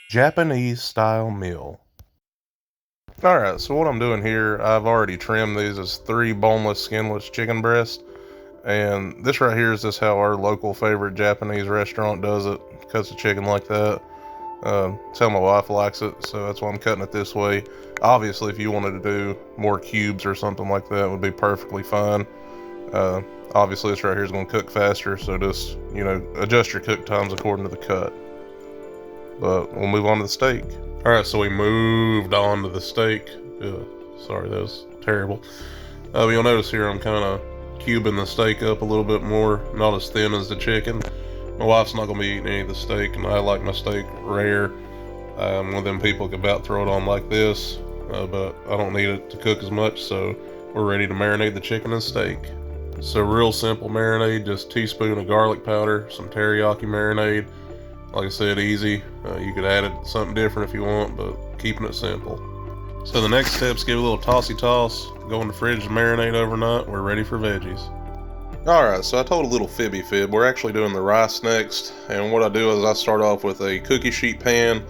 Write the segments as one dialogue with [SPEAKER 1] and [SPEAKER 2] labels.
[SPEAKER 1] Japanese style meal. Alright, so what I'm doing here, I've already trimmed these as 3 boneless, skinless chicken breasts. And this right here is just how our local favorite Japanese restaurant does it. Cuts the chicken like that. It's how my wife likes it, so that's why I'm cutting it this way. Obviously, if you wanted to do more cubes or something like that, it would be perfectly fine. Uh, Obviously, this right here is going to cook faster, so just, adjust your cook times according to the cut. But we'll move on to the steak. Alright, so we moved on to the steak. Sorry, that was terrible. You'll notice here I'm kind of cubing the steak up a little bit more, not as thin as the chicken. My wife's not going to be eating any of the steak, and I like my steak rare. I'm one of them people can about throw it on like this, but I don't need it to cook as much, so we're ready to marinate the chicken and steak. So real simple marinade, just a teaspoon of garlic powder, some teriyaki marinade. Like I said, easy. You could add it something different if you want, but keeping it simple. So the next step's give it a little tossy toss, go in the fridge to marinate overnight. We're ready for veggies. Alright, so I told a little fibby fib. We're actually doing the rice next, and what I do is I start off with a cookie sheet pan,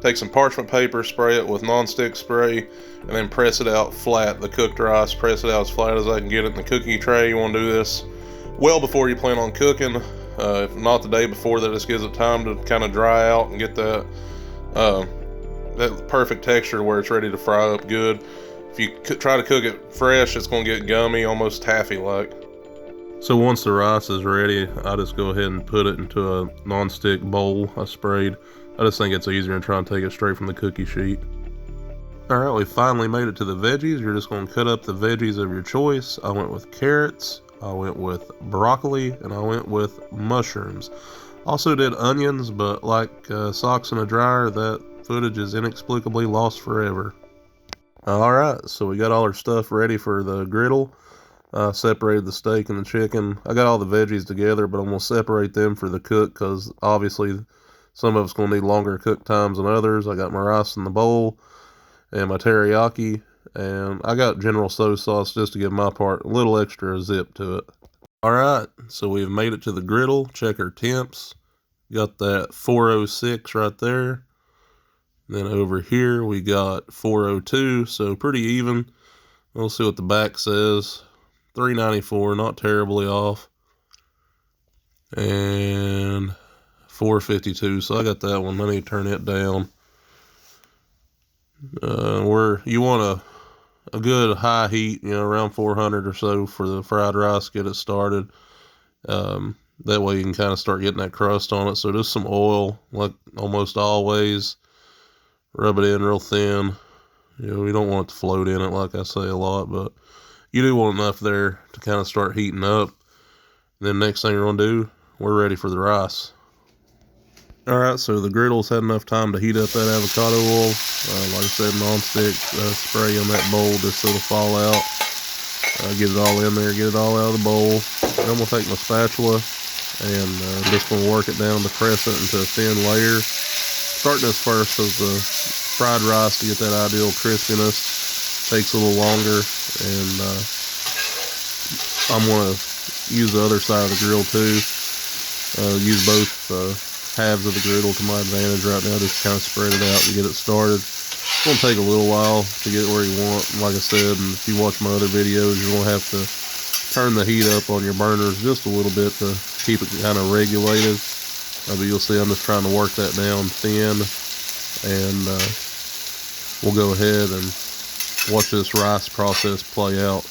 [SPEAKER 1] take some parchment paper, spray it with nonstick spray, and then press it out flat, the cooked rice, press it out as flat as I can get it in the cookie tray. You want to do this well before you plan on cooking. If not the day before, that just gives it time to kind of dry out and get that perfect texture where it's ready to fry up good. If you try to cook it fresh, it's going to get gummy, almost taffy-like. So once the rice is ready, I just go ahead and put it into a non-stick bowl I sprayed. I just think it's easier than trying to take it straight from the cookie sheet. Alright, we finally made it to the veggies. You're just going to cut up the veggies of your choice. I went with carrots, I went with broccoli, and I went with mushrooms. Also did onions, but like socks in a dryer, that footage is inexplicably lost forever. Alright, so we got all our stuff ready for the griddle. Separated the steak and the chicken. I got all the veggies together, but I'm going to separate them for the cook because obviously some of it's going to need longer cook times than others. I got my rice in the bowl and my teriyaki, and I got General Soy sauce just to give my part a little extra zip to it. Alright, so we've made it to the griddle. Check our temps. Got that 406 right there. Then over here we got 402, so pretty even. We'll see what the back says. 394, not terribly off. And 452, so I got that one. I need to turn it down. You want a good high heat, around 400 or so for the fried rice, get it started. That way you can kind of start getting that crust on it. So just some oil, like almost always. Rub it in real thin. We don't want it to float in it, like I say a lot, but you do want enough there to kind of start heating up. Then next thing you're going to do, we're ready for the rice. Alright, so the griddle's had enough time to heat up that avocado oil. Like I said, non-stick spray in that bowl just so it'll fall out. Get it all in there, get it all out of the bowl. Then I'm going to take my spatula and just going to work it down to press it into a thin layer. Start this first because the fried rice, to get that ideal crispiness, takes a little longer, and I'm going to use the other side of the grill too. Use both halves of the griddle to my advantage right now, just kind of spread it out to get it started. It's going to take a little while to get where you want, like I said, and if you watch my other videos, you're going to have to turn the heat up on your burners just a little bit to keep it kind of regulated. But you'll see I'm just trying to work that down thin, and we'll go ahead and watch this rice process play out.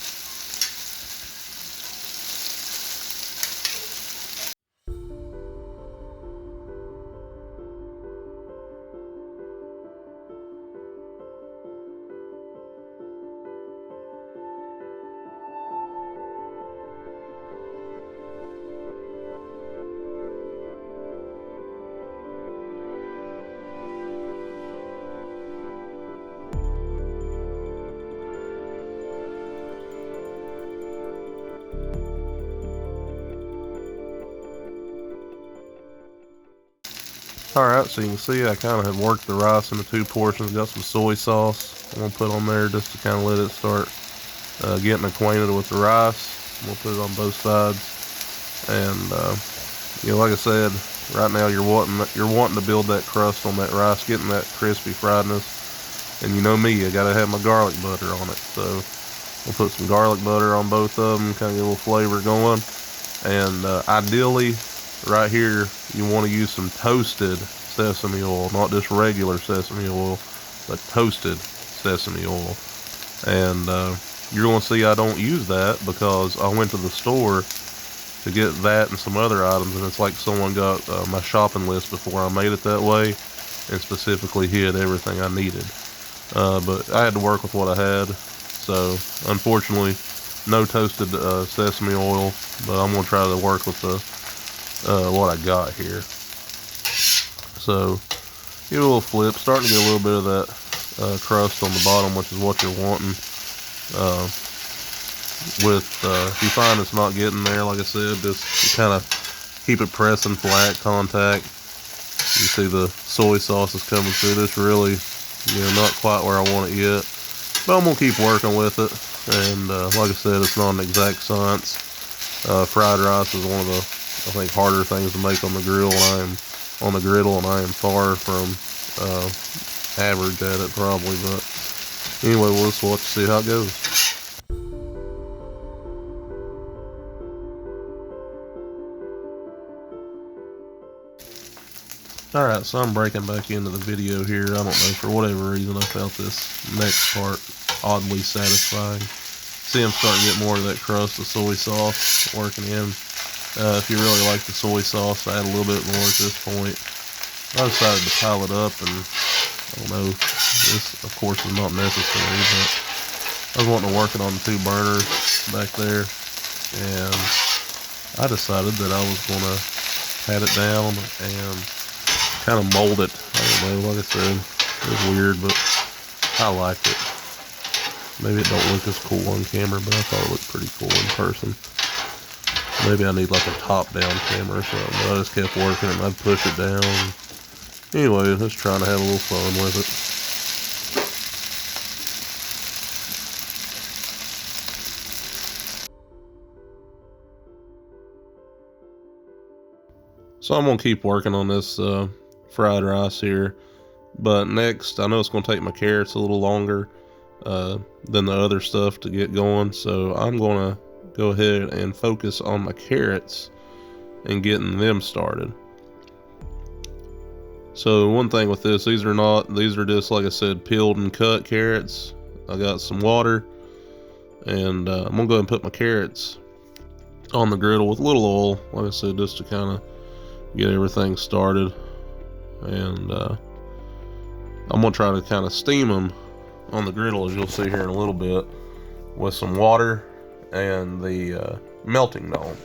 [SPEAKER 1] Alright, so you can see I kind of have worked the rice into 2 portions. Got some soy sauce I'm going to put on there just to kind of let it start getting acquainted with the rice. We'll put it on both sides. And, like I said, Right now you're wanting to build that crust on that rice, getting that crispy friedness. And you know me, I gotta have my garlic butter on it. So we'll put some garlic butter on both of them, kind of get a little flavor going. And ideally, right here, you want to use some toasted sesame oil, not just regular sesame oil, but toasted sesame oil. And you're going to see I don't use that because I went to the store to get that and some other items, and it's like someone got my shopping list before I made it that way and specifically hid everything I needed. But I had to work with what I had, so unfortunately no toasted sesame oil, but I'm going to try to work with the what I got here. So give it a little flip, starting to get a little bit of that crust on the bottom, which is what you're wanting. If you find it's not getting there, like I said, just kind of keep it pressing flat contact. You see the soy sauce is coming through. This really, not quite where I want it yet, but I'm gonna keep working with it. And like I said, it's not an exact science. Fried rice is one of the, I think, harder things to make on the grill, and I am far from average at it probably. But anyway, we'll just watch to see how it goes. Alright, so I'm breaking back into the video here. I don't know, for whatever reason, I felt this next part oddly satisfying. See, I'm starting to get more of that crust of soy sauce working in. If you really like the soy sauce, add a little bit more at this point. I decided to pile it up, and I don't know, this of course is not necessary, but I was wanting to work it on the 2 burners back there, and I decided that I was going to pat it down and kind of mold it. I don't know, like I said, it was weird, but I liked it. Maybe it don't look as cool on camera, but I thought it looked pretty cool in person. Maybe I need like a top-down camera or something, but I just kept working it and I'd push it down. Anyway, just trying to have a little fun with it. So I'm going to keep working on this fried rice here. But next, I know it's going to take my carrots a little longer than the other stuff to get going. So I'm going to go ahead and focus on my carrots and getting them started. So one thing with this, these are just, like I said, peeled and cut carrots. I got some water, and I'm going to go ahead and put my carrots on the griddle with a little oil, like I said, just to kind of get everything started. And I'm going to try to kind of steam them on the griddle, as you'll see here in a little bit, with some water and the melting dome.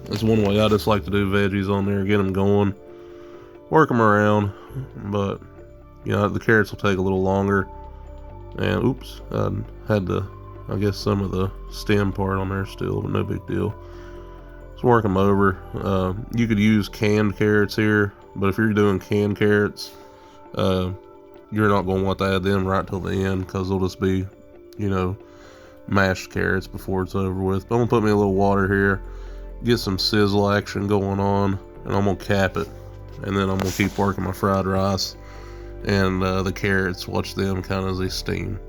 [SPEAKER 1] That's one way I just like to do veggies on there, get them going, work them around. But the carrots will take a little longer. And oops, I had I guess some of the stem part on there still, but no big deal. Just work them over. You could use canned carrots here, but if you're doing canned carrots, you're not going to want to add them right till the end, because they'll just be, mashed carrots before it's over with. But I'm going to put me a little water here, get some sizzle action going on, and I'm going to cap it. And then I'm going to keep working my fried rice and the carrots, watch them kind of as they steam.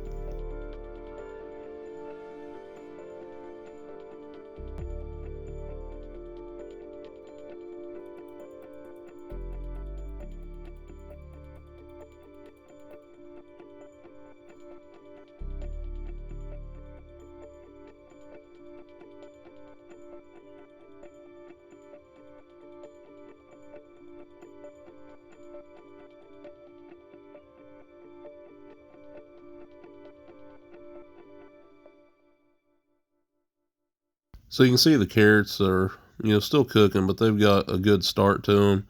[SPEAKER 1] So you can see the carrots are, still cooking, but they've got a good start to them.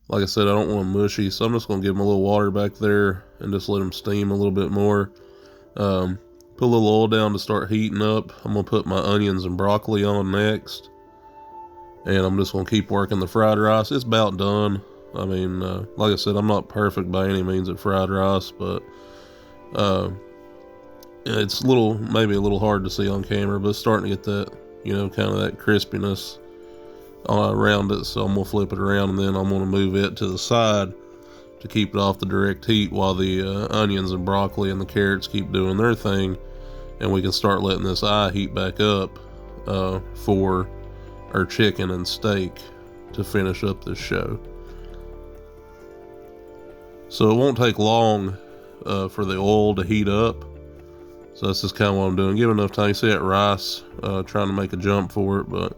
[SPEAKER 1] Like I said, I don't want them mushy, so I'm just going to give them a little water back there and just let them steam a little bit more. Put a little oil down to start heating up. I'm going to put my onions and broccoli on next. And I'm just going to keep working the fried rice. It's about done. I mean, like I said, I'm not perfect by any means at fried rice, but it's maybe a little hard to see on camera, but it's starting to get that, kind of that crispiness around it. So I'm gonna flip it around, and then I'm gonna move it to the side to keep it off the direct heat while the onions and broccoli and the carrots keep doing their thing, and we can start letting this eye heat back up for our chicken and steak to finish up this show. So it won't take long for the oil to heat up. So that's just kind of what I'm doing. Give it enough time. You see that rice trying to make a jump for it, but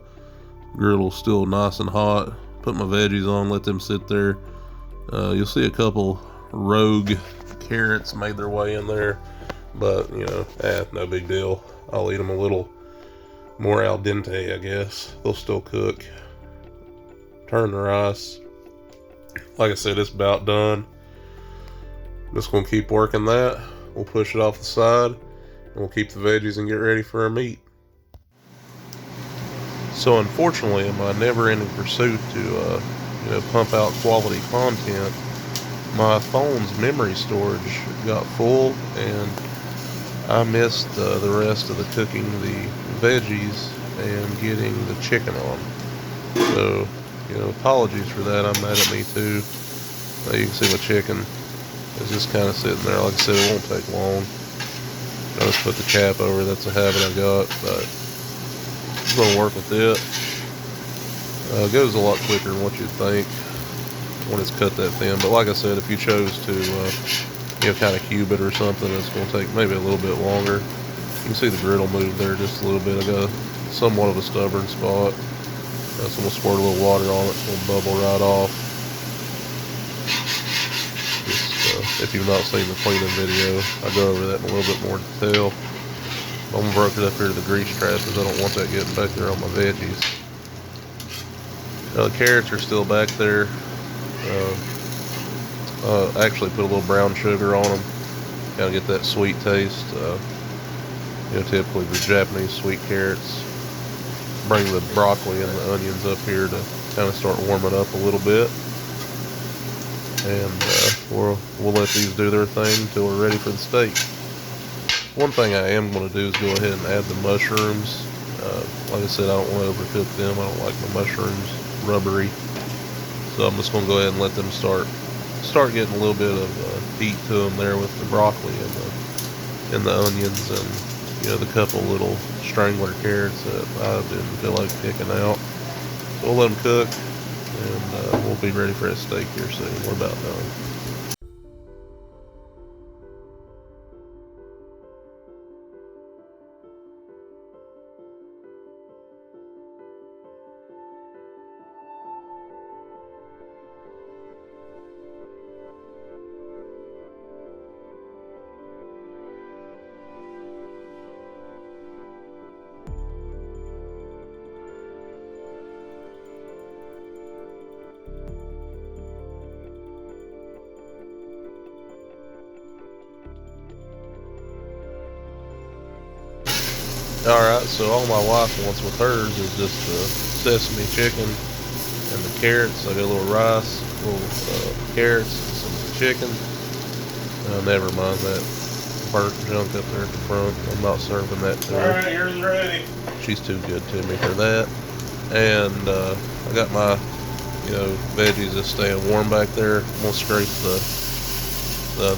[SPEAKER 1] griddle's still nice and hot. Put my veggies on, let them sit there. You'll see a couple rogue carrots made their way in there, but you know, no big deal. I'll eat them a little more al dente, I guess. They'll still cook. Turn the rice. Like I said, it's about done. Just gonna keep working that. We'll push it off the side, and we'll keep the veggies and get ready for our meat. So unfortunately, in my never-ending pursuit to pump out quality content, my phone's memory storage got full, and I missed the rest of the cooking the veggies and getting the chicken on. So, apologies for that. I'm mad at me too. You can see my chicken is just kind of sitting there. Like I said, it won't take long. I just put the cap over. That's a habit I got, but I'm going to work with it. It goes a lot quicker than what you'd think when it's cut that thin. But like I said, if you chose to, kind of cube it or something, it's going to take maybe a little bit longer. You can see the griddle move there just a little bit. I got somewhat of a stubborn spot. So I'm going to squirt a little water on it. It's going to bubble right off. Just, if you've not seen the cleaning video, I go over that in a little bit more detail. I'm going to work it up here to the grease trap because I don't want that getting back there on my veggies. The carrots are still back there. I actually put a little brown sugar on them, kind of get that sweet taste. Typically the Japanese sweet carrots. Bring the broccoli and the onions up here to kind of start warming up a little bit, and we'll let these do their thing until we're ready for the steak. One thing I am going to do is go ahead and add the mushrooms. Like I said, I don't want to overcook them. I don't like my mushrooms rubbery, so I'm just going to go ahead and let them start getting a little bit of heat to them there with the broccoli and the onions and the couple little strangler carrots that I didn't feel like picking out. So we'll let them cook, and we'll be ready for a steak here soon. We're about done. Alright, so all my wife wants with hers is just the sesame chicken and the carrots. I got a little rice, little carrots, and some chicken. Never mind that burnt junk up there at the front. I'm not serving that to her.
[SPEAKER 2] Alright, yours ready.
[SPEAKER 1] She's too good to me for that. And I got my, veggies just staying warm back there. I'm gonna scrape the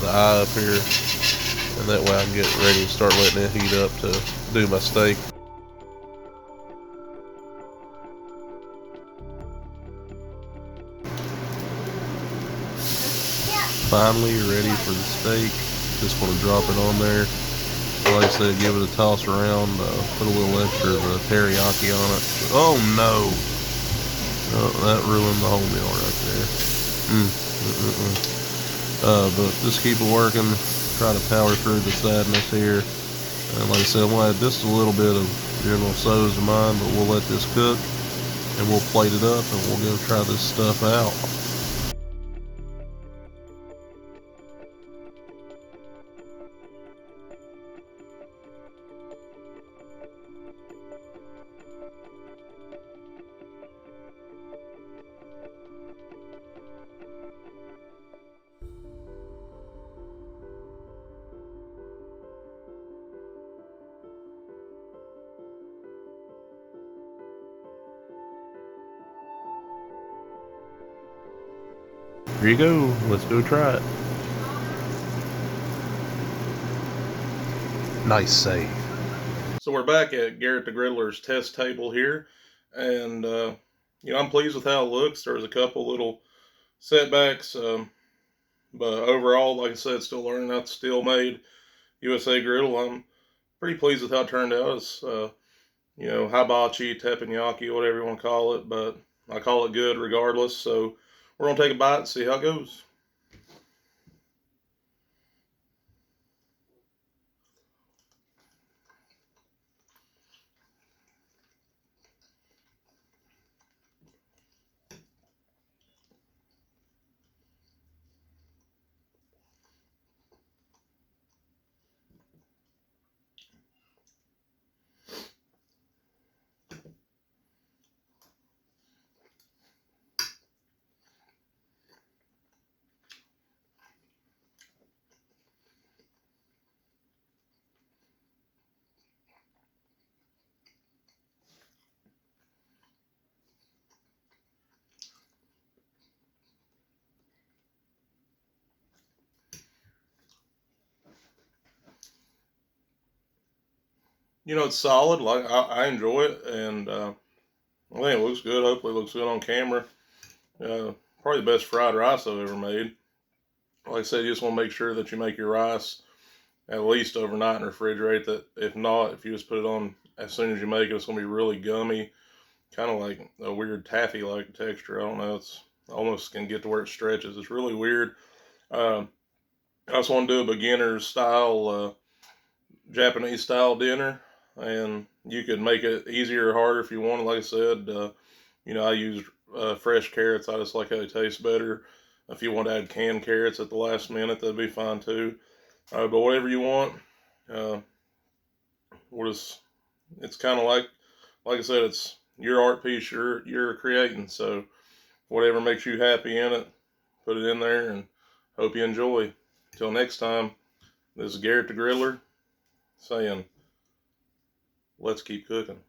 [SPEAKER 1] eye up here, and that way I can get ready to start letting it heat up to do my steak. Finally ready for the steak. Just want to drop it on there. Like I said, give it a toss around. Put a little extra of the teriyaki on it. Oh no! Oh, that ruined the whole meal right there. But just keep it working. Try to power through the sadness here. And like I said, I'm going to add just a little bit of General Tso's of mine, but we'll let this cook and we'll plate it up and we'll go try this stuff out. Here you go. Let's go try it. Nice save. So we're back at Garrett the Griddler's test table here, and I'm pleased with how it looks. There's a couple little setbacks, but overall, like I said, still learning out the Steelmade USA Griddle. I'm pretty pleased with how it turned out. It's hibachi, teppanyaki, whatever you want to call it, but I call it good regardless. So we're gonna take a bite and see how it goes. It's solid. Like I enjoy it, and I think it looks good. Hopefully, it looks good on camera. Probably the best fried rice I've ever made. Like I said, you just want to make sure that you make your rice at least overnight and refrigerate that. If not, if you just put it on as soon as you make it, it's going to be really gummy, kind of like a weird taffy-like texture. I don't know. It's almost can get to where it stretches. It's really weird. Uh, I just want to do a beginner style, Japanese style dinner, and you could make it easier or harder if you wanted. Like I said, I use fresh carrots. I just like how they taste better. If you want to add canned carrots at the last minute, that'd be fine too. But whatever you want, uh, it's kind of like I said, it's your art piece you're creating. So whatever makes you happy in it, put it in there, and hope you enjoy. Till next time, this is Garrett the Griddler saying, let's keep cooking.